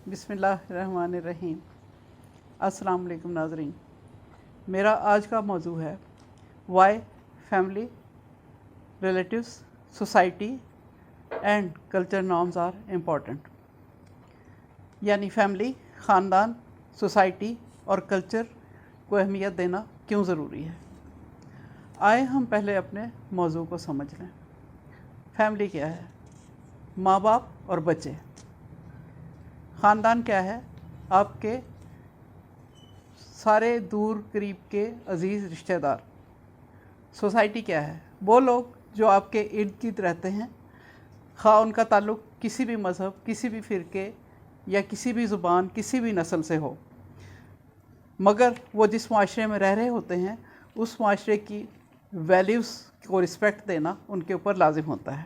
بسم اللہ الرحمن الرحیم۔ السلام علیکم ناظرین، میرا آج کا موضوع ہے why family, relatives, society and culture norms are important, یعنی فیملی، خاندان، سوسائٹی اور کلچر کو اہمیت دینا کیوں ضروری ہے۔ آئے ہم پہلے اپنے موضوع کو سمجھ لیں۔ فیملی کیا ہے؟ ماں باپ اور بچے۔ خاندان کیا ہے؟ آپ کے سارے دور قریب کے عزیز رشتہ دار۔ سوسائٹی کیا ہے؟ وہ لوگ جو آپ کے ارد گرد رہتے ہیں، خواہ ان کا تعلق کسی بھی مذہب، کسی بھی فرقے یا کسی بھی زبان، کسی بھی نسل سے ہو، مگر وہ جس معاشرے میں رہ رہے ہوتے ہیں اس معاشرے کی ویلیوز کو رسپیکٹ دینا ان کے اوپر لازم ہوتا ہے۔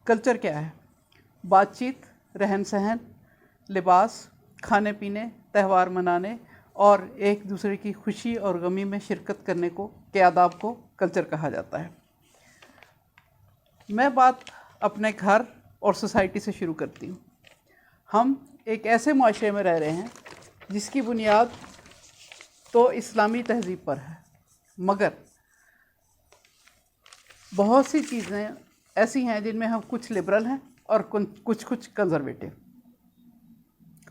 کلچر کیا ہے؟ بات چیت، رہن سہن، لباس، کھانے پینے، تہوار منانے اور ایک دوسرے کی خوشی اور غمی میں شرکت کرنے کے آداب کو کلچر کہا جاتا ہے۔ میں بات اپنے گھر اور سوسائٹی سے شروع کرتی ہوں۔ ہم ایک ایسے معاشرے میں رہ رہے ہیں جس کی بنیاد تو اسلامی تہذیب پر ہے، مگر بہت سی چیزیں ایسی ہیں جن میں ہم کچھ لبرل ہیں اور کچھ کنزرویٹو۔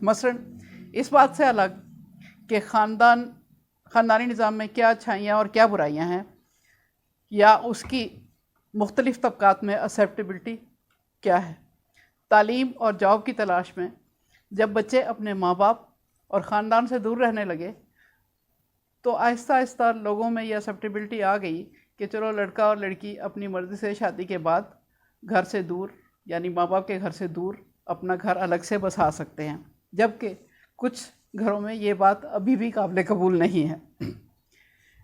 مثلاً اس بات سے الگ کہ خاندانی نظام میں کیا اچھائیاں اور کیا برائیاں ہیں، یا اس کی مختلف طبقات میں ایکسیپٹیبلٹی کیا ہے۔ تعلیم اور جاب کی تلاش میں جب بچے اپنے ماں باپ اور خاندان سے دور رہنے لگے تو آہستہ آہستہ لوگوں میں یہ ایکسیپٹیبلٹی آ گئی کہ چلو لڑکا اور لڑکی اپنی مرضی سے شادی کے بعد گھر سے دور، یعنی ماں باپ کے گھر سے دور اپنا گھر الگ سے بسا سکتے ہیں، جبکہ کچھ گھروں میں یہ بات ابھی بھی قابل قبول نہیں ہے۔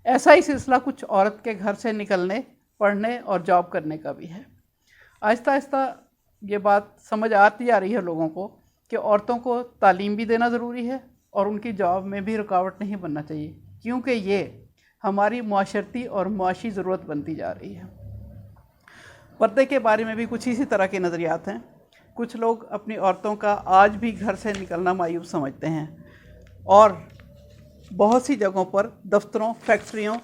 ایسا ہی سلسلہ کچھ عورت کے گھر سے نکلنے، پڑھنے اور جاب کرنے کا بھی ہے۔ آہستہ آہستہ یہ بات سمجھ آتی آ رہی ہے لوگوں کو کہ عورتوں کو تعلیم بھی دینا ضروری ہے اور ان کی جاب میں بھی رکاوٹ نہیں بننا چاہیے، کیونکہ یہ ہماری معاشرتی اور معاشی ضرورت بنتی جا رہی ہے۔ پردے کے بارے میں بھی کچھ اسی طرح کے نظریات ہیں۔ کچھ لوگ اپنی عورتوں کا آج بھی گھر سے نکلنا معیوب سمجھتے ہیں، اور بہت سی جگہوں پر دفتروں، فیکٹریوں،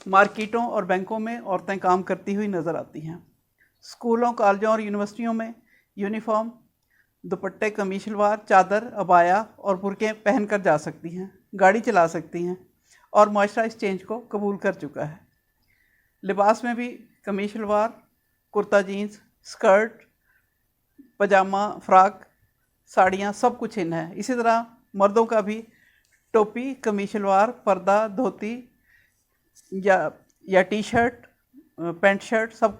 مارکیٹوں اور بینکوں میں عورتیں کام کرتی ہوئی نظر آتی ہیں۔ اسکولوں، کالجوں اور یونیورسٹیوں میں یونیفارم، دوپٹے، قمیص شلوار، چادر، عبایا اور برقعے پہن کر جا سکتی ہیں، گاڑی چلا سکتی ہیں، اور معاشرہ اس چینج کو قبول کر چکا ہے۔ لباس میں بھی قمیص شلوار، کرتا جینز، اسکرٹ، پاجامہ، فراک، ساڑیاں، سب کچھ ان ہے۔ اسی طرح مردوں کا بھی ٹوپی، قمیص شلوار، پردہ، دھوتی یا ٹی شرٹ، پینٹ شرٹ، سب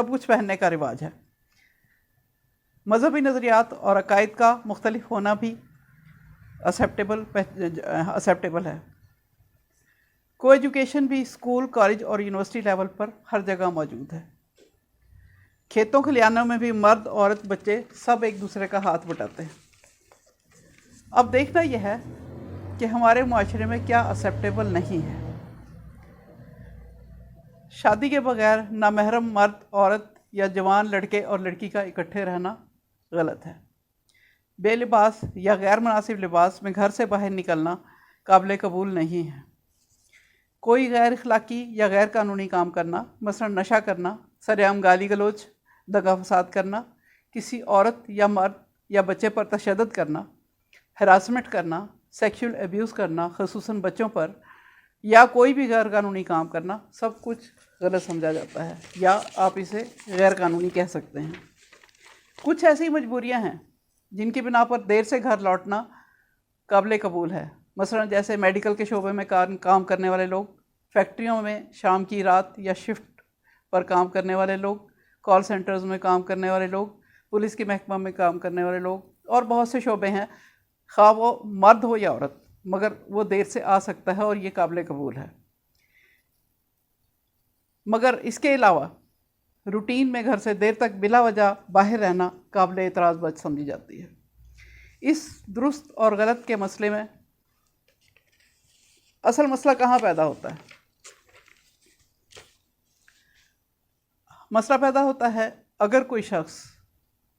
کچھ پہننے کا رواج ہے۔ مذہبی نظریات اور عقائد کا مختلف ہونا بھی ایکسیپٹیبل ہے۔ کو ایجوکیشن بھی اسکول، کالج اور یونیورسٹی لیول پر ہر جگہ موجود ہے۔ کھیتوں کھلیانوں میں بھی مرد، عورت، بچے سب ایک دوسرے کا ہاتھ بٹاتے ہیں۔ اب دیکھنا یہ ہے کہ ہمارے معاشرے میں کیا ایکسیپٹیبل نہیں ہے۔ شادی کے بغیر نامحرم مرد، عورت یا جوان لڑکے اور لڑکی کا اکٹھے رہنا غلط ہے۔ بے لباس یا غیر مناسب لباس میں گھر سے باہر نکلنا قابل قبول نہیں ہے۔ کوئی غیر اخلاقی یا غیر قانونی کام کرنا، مثلا نشہ کرنا، سرعام گالی گلوچ، دغا فساد کرنا، کسی عورت یا مرد یا بچے پر تشدد کرنا، ہراسمنٹ کرنا، سیکشول ایبیوز کرنا خصوصاً بچوں پر، یا کوئی بھی غیر قانونی کام کرنا، سب کچھ غلط سمجھا جاتا ہے، یا آپ اسے غیر قانونی کہہ سکتے ہیں۔ کچھ ایسی مجبوریاں ہیں جن کی بنا پر دیر سے گھر لوٹنا قابل قبول ہے، مثلا جیسے میڈیکل کے شعبے میں کام کرنے والے لوگ، فیکٹریوں میں شام کی رات یا شفٹ پر کام کرنے والے لوگ، کال سینٹرز میں کام کرنے والے لوگ، پولیس کے محکمہ میں کام کرنے والے لوگ، اور بہت سے شعبے ہیں، خواہ وہ مرد ہو یا عورت، مگر وہ دیر سے آ سکتا ہے اور یہ قابل قبول ہے۔ مگر اس کے علاوہ روٹین میں گھر سے دیر تک بلا وجہ باہر رہنا قابل اعتراض بات سمجھی جاتی ہے۔ اس درست اور غلط کے مسئلے میں اصل مسئلہ کہاں پیدا ہوتا ہے؟ مسئلہ پیدا ہوتا ہے اگر کوئی شخص